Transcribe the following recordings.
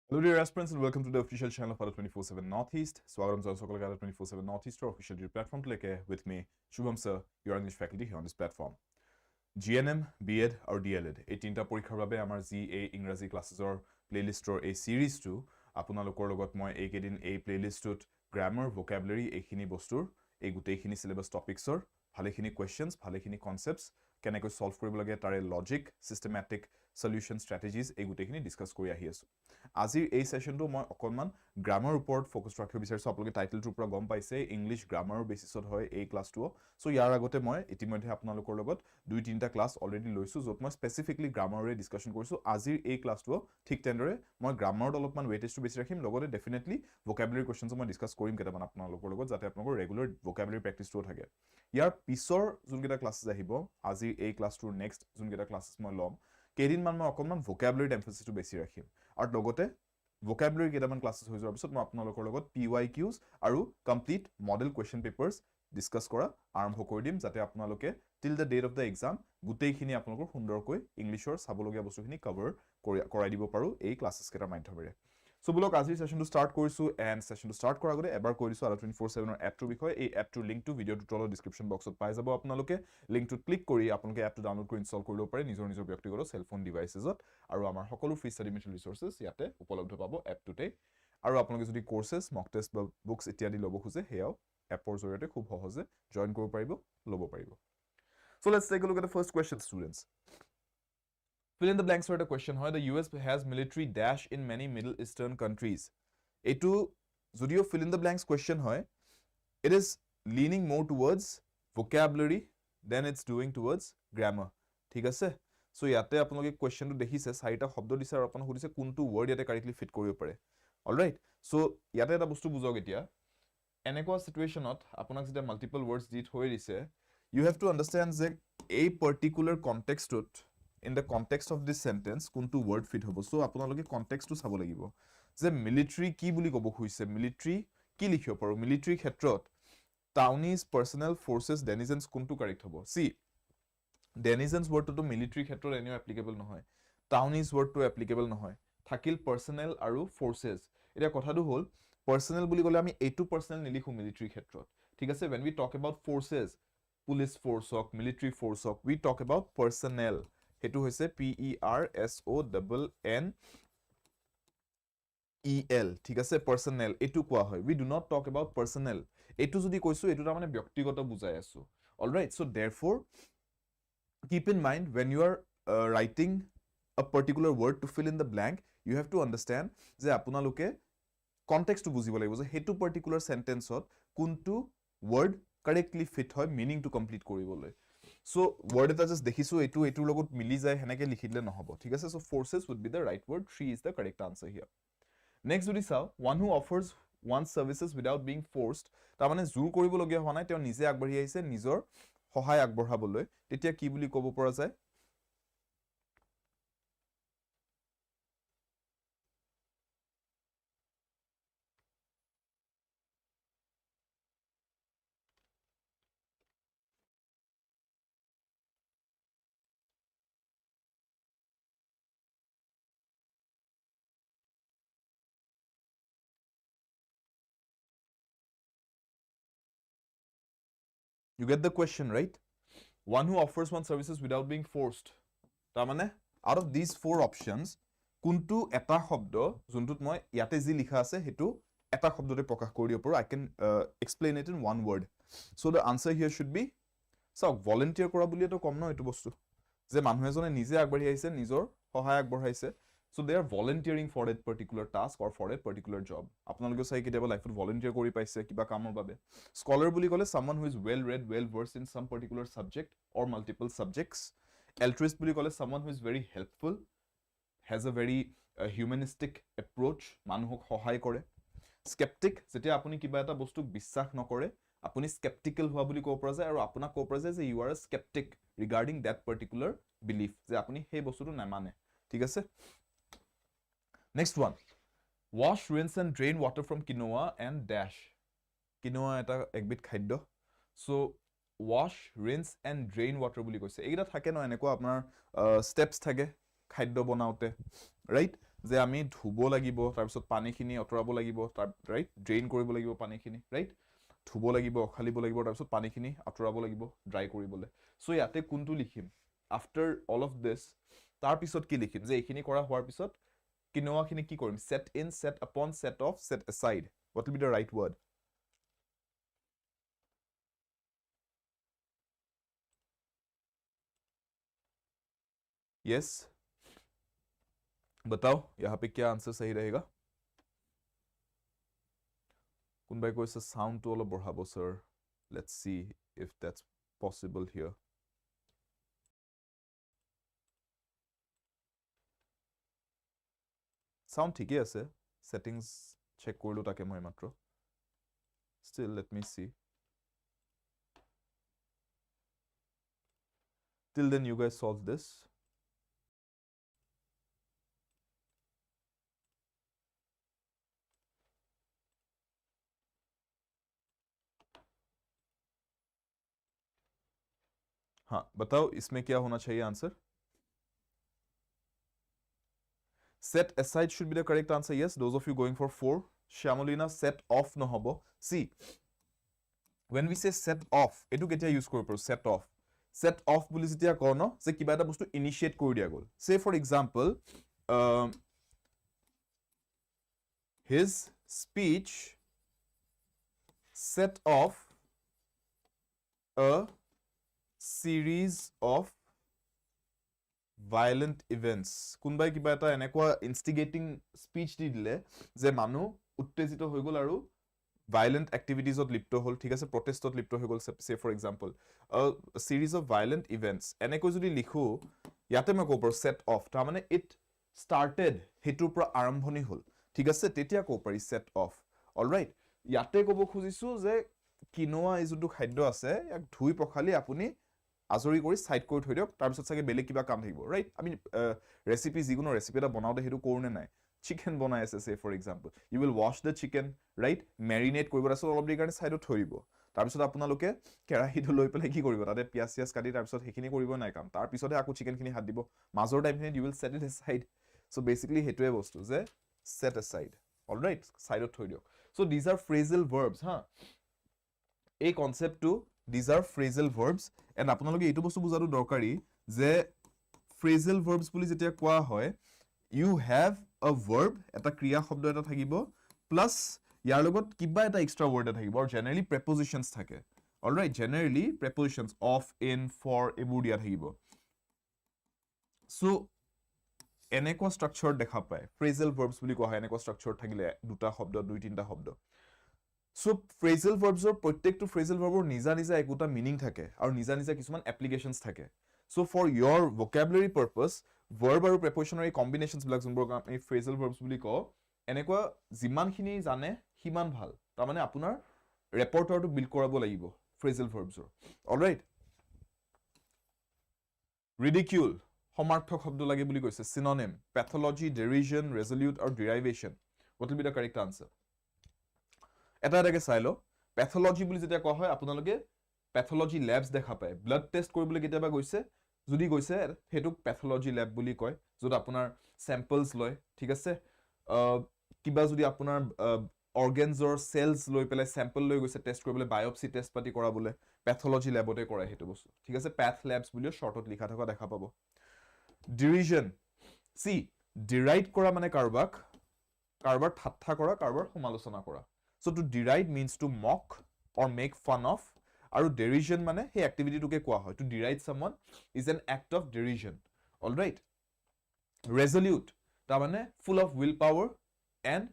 Hello dear aspirants and welcome to the official channel of 24/7 Northeast. Swagatam Sir Sokal 24/7 Northeast official platform to leke with me Shubham Sir, your English faculty here on this platform. GNM, B.Ed or D.ELEd এই তিনটা পৰীক্ষাৰ বাবে আমাৰ 𝐂𝐸 ক্লাছেছৰ প্লেলিষ্টৰ এই সিৰিজটো আপোনালোকৰ লগত মই এইকেদিন এই প্লেলিষ্টত গ্ৰামাৰ ভোকাবুলাৰি এইখিনি বস্তুৰ এই গোটেইখিনি সিলেবাস টপিকছৰ ভালেখিনি কোৱেশ্চনছ ভালেখিনি কনসেপ্টছ কেনেকৈ সলভ কৰিব লাগে তাৰে লজিক সিস্টেমেটিক সলিউশন স্ট্ৰেটেজিজ এই গোটেইখিনি ডিসকাস কৰি আহি আছো আজিৰ এই সেশনটো মই অকনমান গ্ৰামাৰ ওপৰত ফোকাস ৰাখিব বিচাৰিছো আপোনালোকে টাইটেলটোৰ পৰা গম পাইছে ইংলিশ গ্ৰামাৰৰ বেসিছত হয় এই ক্লাছটো সো ইয়াৰ আগতে মই ইতিমধ্যে আপোনালোকৰ লগত দুই তিনটা ক্লাছ অলৰেডি লৈছো যত মই স্পেসিফিকলি গ্ৰামাৰৰে ডিসকাশন কৰিছো আজিৰ এই ক্লাছটো ঠিক তেনেদৰে মই গ্ৰামাৰত অলপমান ওয়েটেজটো বেছি ৰাখিম লগতে ডেফিনেটলি ভোকাবুলাৰি কোৱেশ্চনছ মই ডিসকাস কৰিম কেটামান আপোনালোকৰ লগত যাতে আপোনালোকৰ ৰেগুলাৰ ভোকাবুলাৰি প্ৰেক্টিছটো থাকে ইয়াৰ পিছৰ যোনকেটা ক্লাছেছ আহিব আজিৰ এই ক্লাছটোৰ নেক্সট যোনকেটা ক্লাছেছ মই লম কেইদিনমান মই অকনমান ভোকাবুলাৰি এমফাসিছটো বেছি ৰাখিম আৰু লগতে ভোকাবুলাৰি কেইটামান ক্লাছেছ হৈ যোৱাৰ পিছত মই আপোনালোকৰ লগত PYQs আৰু complete model question papers discuss কৰা আৰম্ভ কৰি দিম যাতে আপোনালোকে till the date of the exam গোটেইখিনি আপোনালোকৰ সুন্দৰকৈ ইংলিছৰ চাবলগীয়া বস্তুখিনি কভাৰ কৰাই দিব পাৰো এই ক্লাছেছ কেটাৰ মাধ্যমেৰে সো বুলক আজিৰ সেশনটো স্টাৰ্ট কৰিছো এন্ড সেশনটো স্টাৰ্ট কৰাৰ আগতে এবাৰ কৈ দিছো R247 ৰ এপটোৰ বিষয়ে এই এপটোৰ লিংকটো ভিডিওৰ তলৰ ডেসক্ৰিপচন বক্সত পাই যাব আপোনালোকে লিংকটোত ক্লিক কৰি আপোনালোকে এপটো ডাউনলোড কৰি ইনষ্টল কৰিব পাৰে নিজৰ ব্যক্তিগত সেলফোন ডিভাইসেছত আৰু আমাৰ সকলো ফ্ৰী ষ্টাডি মেটেৰিয়েল ৰিসোৰ্সেছ ইয়াতে উপলব্ধ পাব এপটোতে আৰু আপোনালোকে যদি কোৰ্সেছ মক টেষ্ট বা বুকস ইত্যাদি লব খুজে হেয়াও এপৰ জৰিয়তে খুব সহজে জয়েন কৰিব পাৰিব লব পাৰিব So let's take a look at the first question, students. Fill in the blanks for the question. How the US has military dash in many Middle Eastern countries. Etu jodio fill in the blanks question hoy, it is leaning more towards vocabulary than it's doing towards grammar. ঠিক আছে? So ইয়াতে আপোনালোকে কোৱেশ্চনটো দেখিছে চাৰিটা শব্দ দিছে আৰু আপোনাক সুধিছে কোনটো ওয়াৰ্ড ইয়াতে কাৰেক্টলি ফিট কৰিব পাৰে। অলৰাইট? So ইয়াতে এটা বস্তু বুজক এতিয়া। এনেকুৱা সিচুৱেশনত আপোনাক যেতিয়া মাল্টিপল ওয়াৰ্ডছ দি থৈ দিছে you have to understand that a particular context in the context of this sentence kuntu word fit hobo so apunaloke context to sabo lagibo je military ki buli kobo khuise military ki likhibo paru military khetrot townies personnel forces denizens kuntu correct hobo see denizens word to military khetrot any applicable nohoy townies word to applicable nohoy thakil personnel aru forces eta kotha du hol personnel buli gole ami a2 personnel nilikhu military khetrot thik ase when we talk about forces police force or military force or we talk about personnel hetu hoise PERSONNEL ঠিক আছে personnel etu কোৱা হয় we do not talk about personnel etu যদি কৈছো etu ta মানে ব্যক্তিগত বুজাই আছো all right so therefore keep in mind when you are writing a particular word to fill in the blank you have to understand যে আপোনালোকে context to বুজিব লাগিব যে হেতু particular sentence ত কোনটো word correctly fit hoy meaning to complete koribole so word eta just dekhisu etu logot mili jay heneke likhidle nohobo thik ase so forces would be the right word 3 is the correct answer here next jodi saw one who offers one's services without being forced ta mane zur koribo logia hona te nije agbari aise nijor hohay agborhaboloi tetia ki buli kobo pora jay You get the question, right? One who offers one services without being forced. Tamane, out of these four options, kuntu eta shobdo, juntut moi yate ji likha ase, hetu eta shobdote prakash kori dibo paru. I can explain it in one word. So the answer here should be, so volunteer kora buliye to kom no etu bostu. Je manhu ejone nije agbari aise, nijor hohay agborhaise. So they are volunteering for that particular task or for a particular job. Apnaloke sai keteba life volunteer kori paise kiba kamor babe. Scholar buli kole someone who is well read, well versed in some particular subject or multiple subjects. Altruist buli kole someone who is very helpful, has a very humanistic approach, manuhok hohay kore. Skeptic jetia apuni kiba eta bostuk bisshas nokore, apuni skeptical hua buli kobo pora jay aru apuna kobo pora jay je you are a skeptic regarding that particular belief je apuni he bostutu namane. Thik ase? Next one. Wash, rinse and drain water from quinoa and dash. Quinoa eta ekbit khadyo. So wash, rinse and drain water buli koise. Egira thake no eneko apnar steps thake khadyo banaote. Right? যে আমি ধুব লাগিব তাৰপিছত পানীখিনি অতৰাব লাগিব right drain কৰিব লাগিব পানীখিনি ৰাইট ধুব লাগিব অখালিব লাগিব তাৰপিছত পানীখিনি আঁতৰাব লাগিব ড্ৰাই কৰিবলৈ সো ইয়াতে কোনটো লিখিম আফটাৰ অল অফ দিস তাৰপিছত কি লিখিম যে এইখিনি কৰা হোৱাৰ পিছত কিনোৱাখিনি কি কৰিম set in set upon set off set aside what will be the right word yes बताओ यहाँ पे क्या आंसर सही रहेगा কোনবাই কৈছে সাউন্ডটো অলপ বঢ়াব sir let's see if that's possible here sound ঠিকই আছে settings check কৰিলো তাকে মই মাত্ৰ still let me see till then you guys solve this हाँ बताओ इसमें क्या होना चाहिए answer set aside should be the correct answer yes those of you going for 4 Shamolina set off no hobo see when we say set off etu ketia use koribo set off boli jetia ko no je kiba eta bostu initiate kori dia gol say for example his speech set off a series of violent events কোনবাই কিবা এটা এনেকুৱা ইনষ্টিগেটিং speech দি দিলে যে মানুহ উত্তেজিত হৈ গল আৰু violent activities ত লিপ্ত হল ঠিক আছে প্ৰটেষ্টত লিপ্ত হৈ গল say for example a series of violent events এনেকৈ যদি লিখো ইয়াতে মই ক'ব পাৰো set off তাৰ মানে it started হেতুৰ পৰা আৰম্ভণি হল ঠিক আছে তেতিয়া ক'ব পাৰি set off all right ইয়াতে ক'ব খুজিছো যে কিনোৱা এই যোনটো খাদ্য আছে ইয়াক ধুই পখালি আপুনি আজৰি কৰি সাইড কৰি থৈ দিয়ক তাৰ পিছত সাগে বেলেগ কিবা কাম থাকিব ৰাইট আমি ৰেচিপি যিকোনো ৰেচিপি এটা বনাওতে হেতু কৰোনে নাই চিকেন বনাই আছে say for example you will wash the chicken right marinate কৰিব আছে অলপ দেৰি কাৰণে সাইডত থৈ দিব তাৰ পিছত আপোনালোকে কেৰাহীটো লৈ পেলাই কি কৰিব তাতে পিয়াজ চিয়াজ কাটি তাৰ পিছত হেখিনি কৰিব নাই কাম তাৰ পিছতে আকৌ চিকেনখিনি হাত দিব মাজৰ টাইমখিনি you will set it aside so basically হেতুৱে বস্তু যে set aside all right সাইডত থৈ দিয়ক so these are phrasal verbs ha এই কনসেপ্টটো these are phrasal verbs and আপোনালোকে এইটো বস্তু বুজাটো দৰকাৰী যে phrasal verbs বুলি যেতিয়া কোৱা হয় you have a verb এটা ক্ৰিয়া শব্দ এটা থাকিব plus ইয়াৰ লগত কিবা এটা এক্সট্ৰা word এটা থাকিব আৰু generally prepositions থাকে all right generally prepositions of in for এইবোৰ দিয়া থাকিব so এনেকুৱা structure দেখা পায় phrasal verbs বুলি কোৱা হয় এনেকুৱা structure থাকিলে দুটা শব্দ দুই তিনটা শব্দ So phrasal verbs or প্ৰত্যেকটো phrasal verb or নিজা নিজা একোটা meaning থাকে আৰু নিজা নিজা কিছুমান applications থাকে so for your vocabulary purpose verb আৰু prepositional combinations বিলাক যোনবোৰ আমি phrasal verbs বুলি কওঁ এনেকুৱা যিমানখিনি জানে সিমান ভাল তাৰ মানে আপোনাৰ ৰেপৰ্টৰটো বিল্ড কৰাব লাগিব phrasal verbs or all right ridicule সমাৰ্থক শব্দ লাগে বুলি কৈছে synonym pathology derision resolute or derivation what will be the correct answer এটা এটাকে চাই লো প্যাথলজি বুলি যেতিয়া কোৱা হয় আপোনালোকে প্যাথলজি ল্যাবস দেখা পায় ব্লাড টেষ্ট কৰিবলৈ কেতিয়াবা গৈছে যদি গৈছে হেতুক প্যাথলজি ল্যাব বুলি কয় যত আপোনাৰ স্যাম্পলস লয় ঠিক আছে কিবা যদি আপোনাৰ অৰ্গানছৰ সেলস লৈ পেলাই স্যাম্পল লৈ গৈছে টেষ্ট কৰিবলৈ বায়োপসি টেষ্ট পাতি কৰাবলৈ প্যাথলজি ল্যাবতে কৰে হেতু বস্তু ঠিক আছে প্যাথ ল্যাবস বুলিও শৰ্টত লিখা থকা দেখা পাব ডেৰিজন সি ডিৰাইড কৰা মানে কাৰবাৰ ঠাট্টা কৰা কাৰবাৰ সমালোচনা কৰা So to deride means to mock or make fun of. Aru derision mane he activity to ke koa hoy. To deride someone is an act of derision. All right. Resolute. Ta mane full of willpower and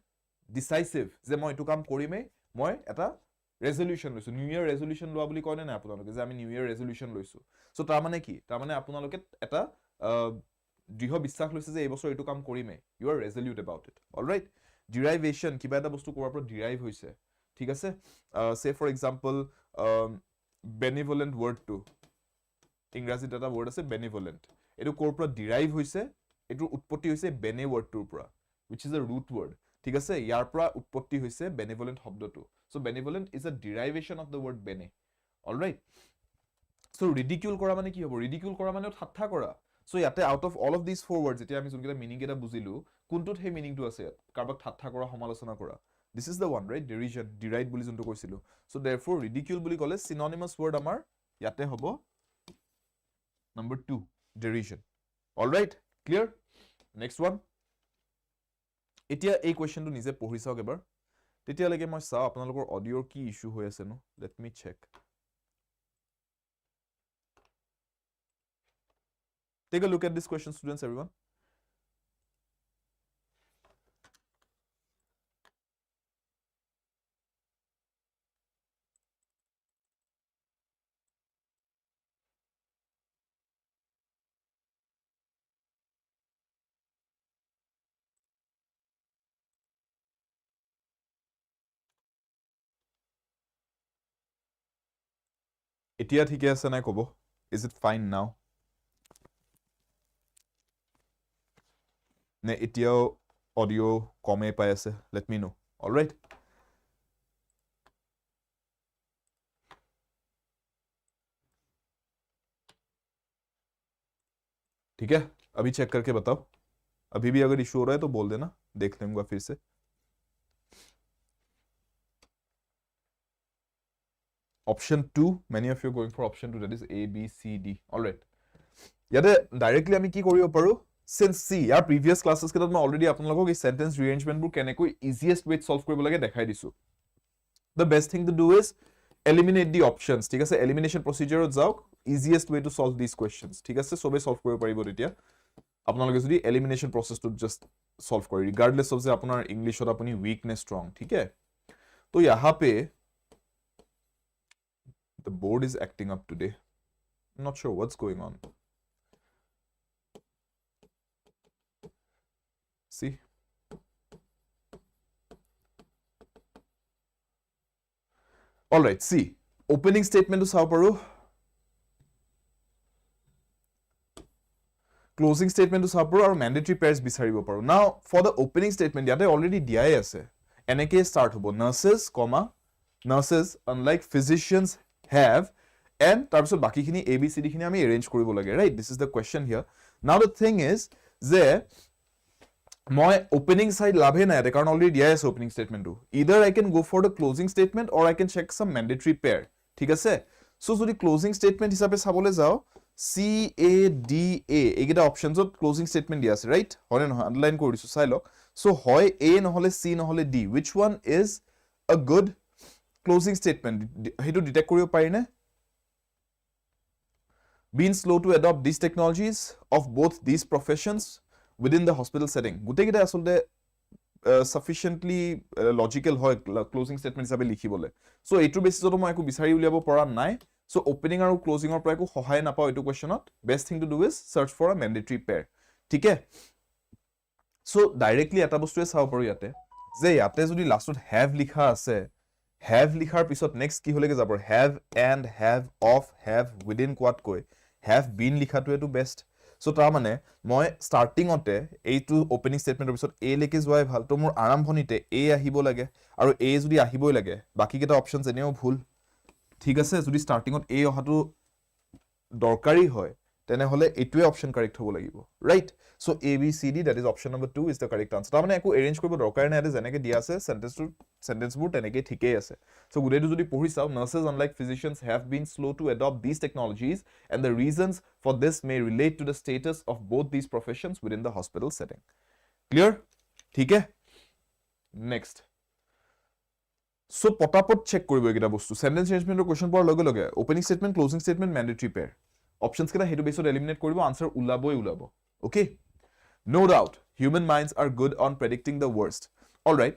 decisive. Je moi etu kaam korime moi eta resolution loisu. New Year resolution loa boli koy na apunaloke je ami New Year resolution loisu. So ta mane ki? Ta mane apunaloke eta দৃঢ় বিশ্বাস লৈছে যে এই বছৰ এটো কাম কৰিমে you are resolute about it all right derivation কিবা এটা বস্তু কোৱাৰ পৰা derive হৈছে ঠিক আছে say for example benevolent word to ইংৰাজীত এটা word আছে benevolent এটো কোৰ পৰা derive হৈছে এটো উৎপত্তি হৈছে bene word টোৰ পৰা which is a root word ঠিক আছে ইয়াৰ পৰা উৎপত্তি হৈছে benevolent শব্দটো so benevolent is a derivation of the word bene all right so ridicule কৰা মানে কি হ'ব ridicule কৰা মানে ঠাট্টা কৰা So ইয়াতে out of all of these four words এতিয়া আমি যোনকেইটা মিনিং কেইটা বুজিলো কোনটোত সেই মিনিংটো আছে কাৰোবাক ঠাট্টা কৰা সমালোচনা কৰা this is the one right derision deride বুলি যোনটো কৈছিলো so therefore ridicule বুলি ক'লে synonymous word আমাৰ ইয়াতে হ'ব number 2 derision all right clear next one এতিয়া এই কোৱেশ্চনটো নিজে পঢ়ি চাওক এবাৰ তেতিয়ালৈকে মই চাও আপোনালোকৰ অডিওৰ কি ইস্যু হৈ আছে নো let me check take a look at this question students everyone এতিয়া ঠিকে আছে নাই কব is it fine now নে এতিয়াও অডিও কমে পাই আছে let me know all right ठीक है अभी चेक करके बताओ अभी भी अगर इशू हो रहा है तो बोल देना देख लूंगा फिर से option 2 many of you are going for option 2 that is A B C D all right ইয়াতে directly আমি কি কৰিব পাৰো since C ইয়াৰ previous classes কেইটাত মই already আপোনালোকক এই sentence rearrangement বোৰ কেনেকৈ easiest way solve কৰিব লাগে দেখাই দিছো the best thing to do is eliminate the options ঠিক আছে elimination procedure যাওক easiest way to solve these questions ঠিক আছে সবে solve কৰিব পাৰিব তেতিয়া আপোনালোকে যদি elimination process to just solve কৰি regardless of যে আপোনাৰ ইংলিশত আপুনি weak নে strong ঠিক আছে তো यहाँ पे the board is acting up today I'm not sure what's going on see all right see opening statement to saw paru closing statement to saw paru or mandatory pairs bisaribo paru now for the opening statement yate already diai ase enake start hobo nurses comma nurses unlike physicians have and tarpisot baki khini abcd khini ami arrange koribo lage right this is the question here now the thing is যে মই opening side labhe na ate karon already dia is opening statement to either I can go for the closing statement or I can check some mandatory pair ঠিক আছে so jodi closing statement hisabe sabole jao CADA egita options of closing statement dia ase right hone no underline kori disu sai lok so hoy A nohole C nohole D which one is a good closing statement hetu detect koribo pari na being slow to adopt these technologies of both these professions within the hospital setting gute gita asolde sufficiently logical hoy closing statement hisabe likhibole so etu basis to moi eku bisari uliabo pora nai so opening aru closing or pora eku hohay na pao etu question not best thing to do is search for a mandatory pair ठीक है so directly eta bostu e saw paru yate je yate jodi last ot have likha ase have likhar pisot next ki holege jabor have and have of have within quad koi have been likha to etu best so ta mane moi starting ote eitu opening statement er pisot a leke joy bhal to mor arambhonite a ahibo lage aru a jodi ahiboi lage baki keta options eneo bhul ঠিক আছে যদি starting ot a ohatu dorkari hoy tene hole etue option correct hobo lagibo right so A B C D that is option number 2 is the correct answer ta mane eku arrange koribo dorkar na ate jeneke dia ase sentence bur teneke thike ase so gudetu jodi pohi saw nurses unlike physicians have been slow to adopt these technologies and the reasons for this may relate to the status of both these professions within the hospital setting clear thik hai next so potapot check koribo ekita bostu sentence arrangement or question por loge loge opening statement closing statement mandatory pair options keta hetu based eliminate koribo answer ulaboi ulabo okay no doubt human minds are good on predicting the worst all right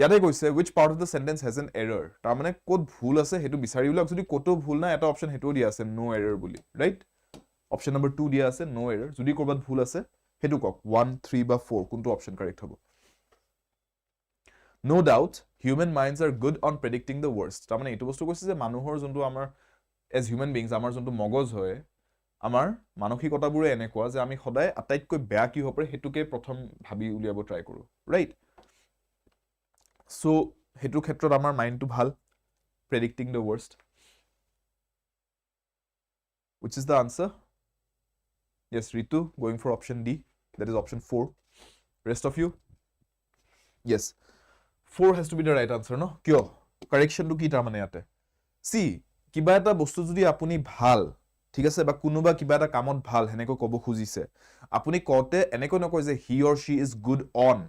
yate koise which part of the sentence has an error ta mane kod bhul ase hetu bisari ulak jodi koto bhul na eta option hetu dia ase no error buli right option number 2 dia ase no error jodi korbat bhul ase hetu kok 1 3 ba 4 kuntu option correct hobo no doubt human minds are good on predicting the worst ta mane etu bostu koise je manuhor jontu amar as human beings amar jontu mogoj hoy amar মানসিকতা বুৰে এনেকুৱা যে আমি সদায় আটাইতকৈ বেয়া কি হ'ব পাৰে হেতুকে প্ৰথম ভাবি উলিয়াব ট্ৰাই কৰো ৰাইট সো হেতু ক্ষেত্ৰত আমাৰ মাইন্ডটো ভাল predicting the worst which is the answer Yes, Ritu going for option D. That is option 4. Rest of you? Yes. 4 has to be the right answer, no? Kyo? Correction to ki ta mane yate? See, kiba eta bostu jodi apuni bhal, ঠিক আছে, বা কোনোবা কিবা এটা কামত ভাল হেনেকৈ ক'ব খুজিছে, আপুনি কওঁতে এনেকৈ নকয় যে he or she is good on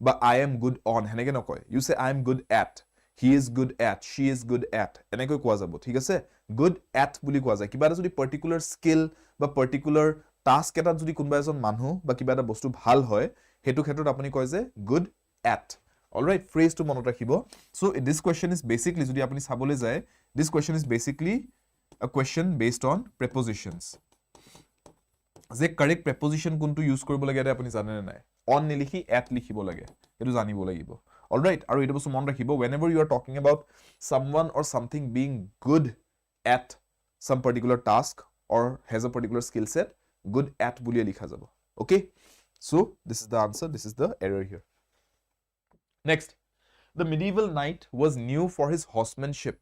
বা I am good on হেনেকৈ নকয়. You say I am good at, he is good at, she is good at এনেকৈ কোৱা যাব, ঠিক আছে? Good at বুলি কোৱা যায়. কিবা এটা যদি পাৰ্টিকুলাৰ স্কিল বা পাৰ্টিকুলাৰ টাস্ক এটাত যদি কোনোবা এজন মানুহ বা কিবা এটা বস্তু ভাল হয়, হেতু ক্ষেত্ৰত আপুনি কয় যে good at. All right, phrase to মনত ৰাখিব. So this question is basically যদি আপুনি চাবলৈ যায়, this question is basically a question based on prepositions. যে correct preposition কোনটো use কৰিব লাগে এটা আপুনি জানে নে নাই? On নিলিখি at লিখিব লাগে, এটো জানিব লাগিব. All right, আৰু এটা বস্তু মনত ৰাখিব, whenever you are talking about someone or something being good at some particular task or has a particular skill set, good at বুলিয়ে লিখা যাব. Okay, so this is the answer, this is the error here. Next, the medieval knight was new for his horsemanship.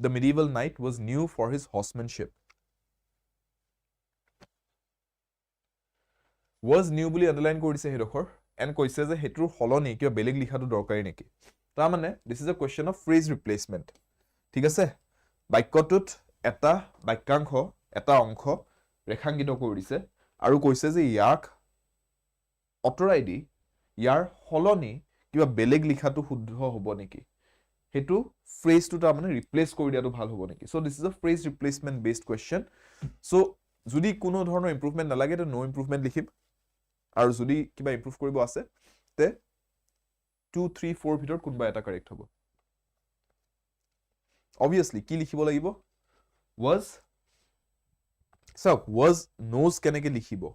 The medieval knight was new for his horsemanship. Was new বুলি underline কৰিছে হেডখৰ and কৈছে যে হেতুৰ হলনি কিবা বেলেগ লিখাটো দৰকাৰী নেকি? তাৰ মানে this is a question of phrase replacement. ঠিক আছে? বাক্যটোত এটা বাক্যাংশ এটা অংশ ৰেখাঙ্কিত কৰি দিছে আৰু কৈছে যে ইয়াক অতৰাই দি ইয়াৰ হলনি কিবা বেলেগ লিখাটো শুদ্ধ হ'ব নেকি? হেতু phrase to ta mane replace kori dia to bhal hobo neki. So this is a phrase replacement based question. So jodi kono dhoroner improvement na lage to no improvement likhim, aru jodi kiba improve koribo ase te 2 3 4 bhitor kunba eta correct hobo. Obviously ki likhibo lagibo? Was, so was knows keneke likhibo?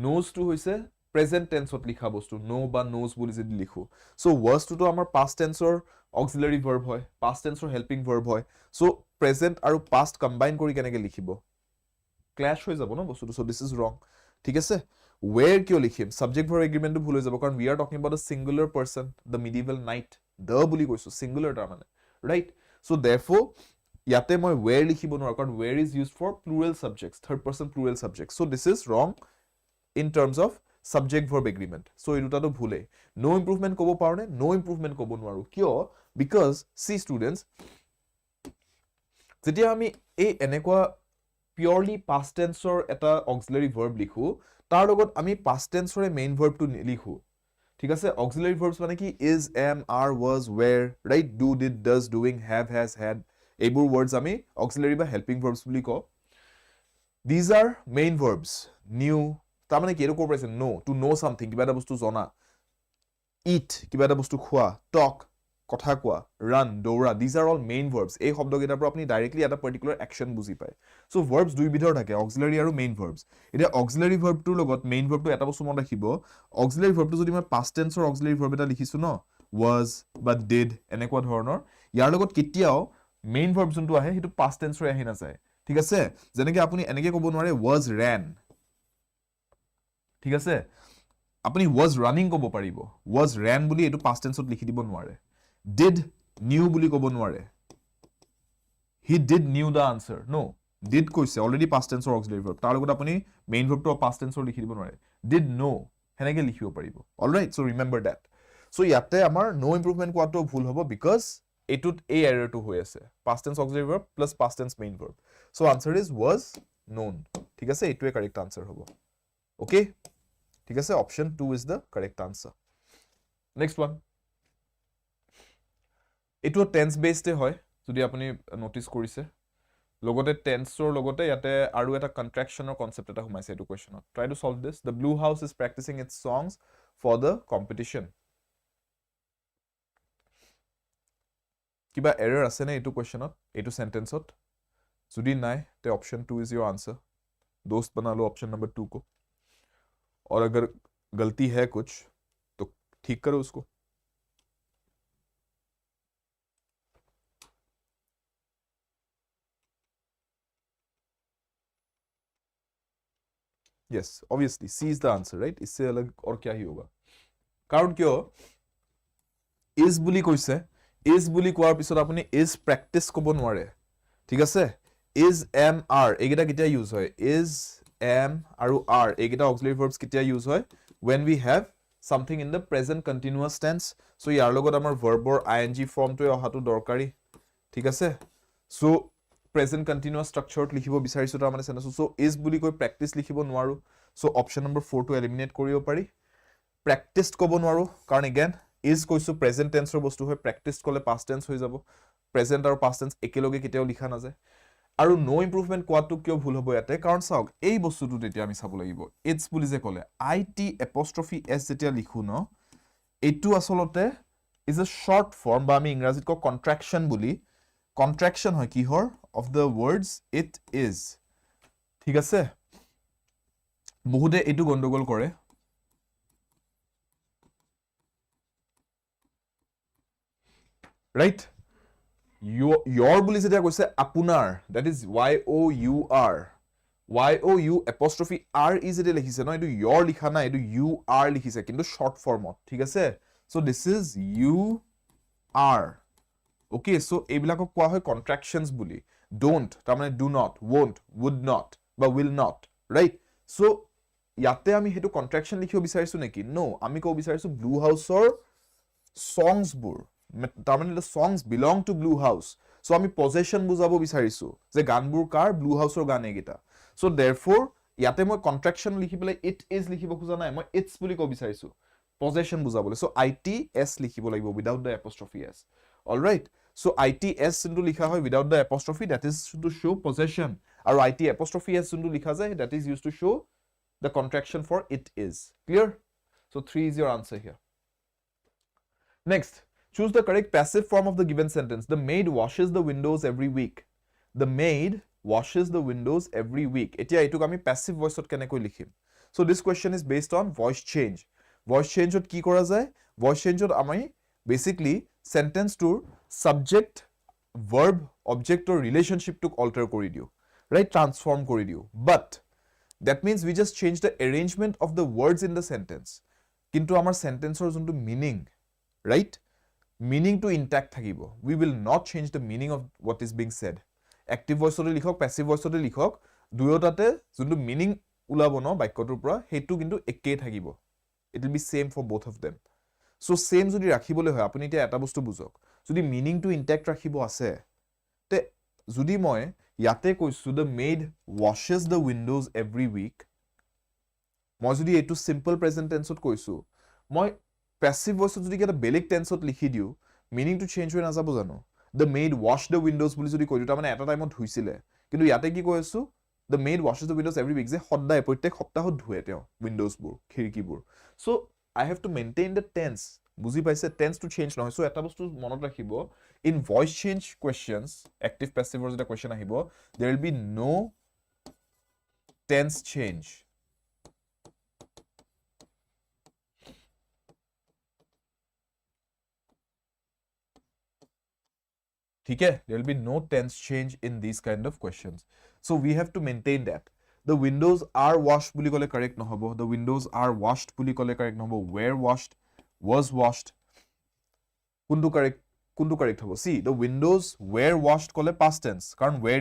Knows to hoise present tense ot likha bostu, know ba knows boli jodi likhu. So was to amar past tense or auxiliary verb hoy, past tense or helping verb hoy. So present aru past combine kori keneke likhibo? Clash hoy jabo no bostu. So this is wrong. ঠিক আছে? Where kyo likhim? Subject verb agreement to bhul hoy jabo karon we are talking about a singular person, the medieval knight. The boli koisu singular ta mane, right? So therefore yate moi where likhibo nor karon where is used for plural subjects, third person plural subjects. So this is wrong in terms of subject verb agreement. So এই দুটাটো ভুলে. No improvement কব পারনে? No improvement কব নোৱাৰো. কিয়? Because see students, যেতিয়া আমি এই এনেকুৱা purely past tense or এটা auxiliary verb লিখো, তাৰ লগত আমি past tense or main verb to লিখো. ঠিক আছে? Auxiliary verbs মানে কি is, am, are, was, were, right? Do, did, does, doing, have, has, had. এইবোৰ words আমি auxiliary বা helping verbs বুলি কওঁ. These are main verbs. New, তাৰ মানে কি এটো কৰ পাইছে? know, to know something, কিবা এটা বস্তু জনা. Eat, কিবা এটা বস্তু খোৱা. Talk, কথা কোৱা. Run, দৌৰা. These are all main verbs. এই শব্দকেইটাৰ পৰা আপুনি ডাইৰেক্টলি এটা পাৰ্টিকুলাৰ একচন বুজি পায়. So verbs দুই বিধৰ থাকে, auxiliary আৰু main verbs. এতিয়া auxiliary verb টোৰ লগত main verb টো এটা বস্তু মনত ৰাখিব, auxiliary verb টো যদি মই past tense or auxiliary verb এটা লিখিছো ন, was বা did এনেকুৱা ধৰণৰ, ইয়াৰ লগত কেতিয়াও main verb যোনটো আহে সেইটো past tense হৈ আহি নাযায়. ঠিক আছে? যেনেকৈ আপুনি এনেকৈ ক'ব নোৱাৰে was ran. ঠিক আছে? আপুনি was running ক'ব পাৰিব, was ran বুলি এইটো past tense ত লিখি দিব নোৱাৰে. Did knew বুলি ক'ব নোৱাৰে. He did knew the answer. No, did কৈছে already past tense or auxiliary verb. তাৰ লগত আপুনি main verb টো past tense ৰ লিখি দিব নোৱাৰে. Did know হেনেকে লিখিব পাৰিব. All right, so remember that. So ইয়াতে আমাৰ no improvement কোৱাটো ভুল হ'ব because এইটোত এই error টো হৈ আছে. Past tense auxiliary verb plus past tense main verb. So answer is was known. ঠিক আছে? এইটোৱে correct answer হ'ব. Okay? ঠিক আছে? Option 2 is the correct answer. Next one. এইটো tense based হয় যদি আপুনি নোটিস কৰিছে, লগতে tenseৰ লগতে ইয়াতে আৰু এটা contractionৰ concept এটা সোমাইছে এইটো questionত. Try to solve this. The Blue House is practicing its songs for the competition. কিবা error আছে নে এইটো questionত, এইটো sentenceত? যদি নাই তে option 2 is your answer. दोस्त बना लो option number 2 को. और अगर गलती है कुछ तो ठीक करो उसको. Yes, obviously C is the answer, right? इससे अलग और क्या ही होगा? कारण क्यों? Is বুলি কৈছে, is বুলি কোৱাৰ পিছত আপুনি is practice ক'ব নোৱাৰে. ঠিক আছে? is, am, are এইকেইটা কেতিয়া ইউজ হয় is, am আৰু are এইকেইটা auxiliary verbs কেতিয়া ইউজ হয় when we have something in the present continuous tense so ইয়াৰ লগত আমাৰ verbৰ ing ফৰ্মটোৱে অহাটো দৰকাৰী ঠিক আছে so present continuous structure লিখিব বিচাৰিছো তাৰ মানে sentence so is বুলি কৈ practice লিখিব নোৱাৰো so option number 4 টো eliminate কৰিব পাৰি practiced ক'ব নোৱাৰো কাৰণ again is কৈছো present tense ৰ বস্তু হয় practiced ক'লে past tense হৈ যাব present আৰু past tense একেলগে কেতিয়াও লিখা নাযায় আৰু no improvement কোৱাটো কিয় ভুল হ'ব ইয়াতে কাৰণ চাওক এই বস্তুটো তেতিয়া আমি চাব লাগিব it's বুলি যে ক'লে it' যেতিয়া লিখো ন এইটো আসলতে is a short form বা আমি ইংৰাজীত কওঁ contraction বুলি contraction হয় কিহৰ of the words it is ঠিক আছে বহুতে এইটো গণ্ডগোল কৰে right your বুলি যেতিয়া কৈছে আপোনাৰ that is y-o-u-r is যেতিয়া লিখিছে ন এইটো your লিখা নাই এইটো you are লিখিছে কিন্তু short formত ঠিক আছে so this is you are okay so এইবিলাকক কোৱা হয় contractions বুলি don't তাৰ মানে do not won't would not বা will not right so ইয়াতে আমি হেতু contraction লিখিব বিচাৰিছো নেকি no আমি ক'ব বিচাৰিছো blue house ৰ songs বোৰ তাৰ মানে the songs belong to blue house so আমি possession বুজাব বিচাৰিছো যে গানবোৰ কাৰ blue house ৰ গান এইকেইটা so therefore ইয়াতে মই contraction লিখি পেলাই it is লিখিব খোজা নাই মই it's বুলি ক'ব বিচাৰিছো possession বুজাবলৈ so its লিখিব লাগিব without the apostrophe s all right so its যোনটো লিখা হয় without the apostrophe that is to show possession আৰু it apostrophe s যোনটো লিখা যায় that is used to show the contraction for it is clear so 3 is your answer here next choose the correct passive form of the given sentence the maid washes the windows every week the maid washes the windows every week etia etuk ami passive voice ot kenekoi likhim so this question is based on voice change ot ki kora jay voice change ot ami basically sentence tour subject verb object or relationship tok alter kori diu right transform kori diu but that means we just change the arrangement of the words in the sentence kintu amar sentence or juntu meaning right meaning to intact thakibo we will not change the meaning of what is being said active voice ot likhok passive voice ot likhok duyotate juntu meaning ulabo no bakyotur pura hetu kintu ekei thakibo it will be same for both of them so same jodi rakhibole hoy apuni te eta bostu bujok jodi meaning to intact rakhibo ase te jodi moi yate koisu the maid washes the windows every week moi jodi etu simple present tense ot koisu moi passive voice jodi keta belik tense ot likhi diu meaning to change hoy na jabo jano the maid wash the windows বুলি যদি কইটো ta মানে এটা টাইমত ধুইছিলে কিন্তু ইয়াতে কি কৈছো the maid washes the windows every week যে সদায় প্ৰত্যেক সপ্তাহত ধুৱে তেওঁ windows বোৰ খিৰকিবোৰ so I have to maintain the tense বুজি পাইছে tense to change নহয় so এটা বস্তু মনত ৰাখিব in voice change questions active passive or যেটা question আহিব there will be no tense change ठीक है there will be no tense change in these kind of questions so we have to maintain that the windows are washed বুলি কলে correct নহব the windows are washed বুলি কলে correct নহব were washed was washed কোনটো correct হ'ব see the windows were washed কলে past tense কাৰণ were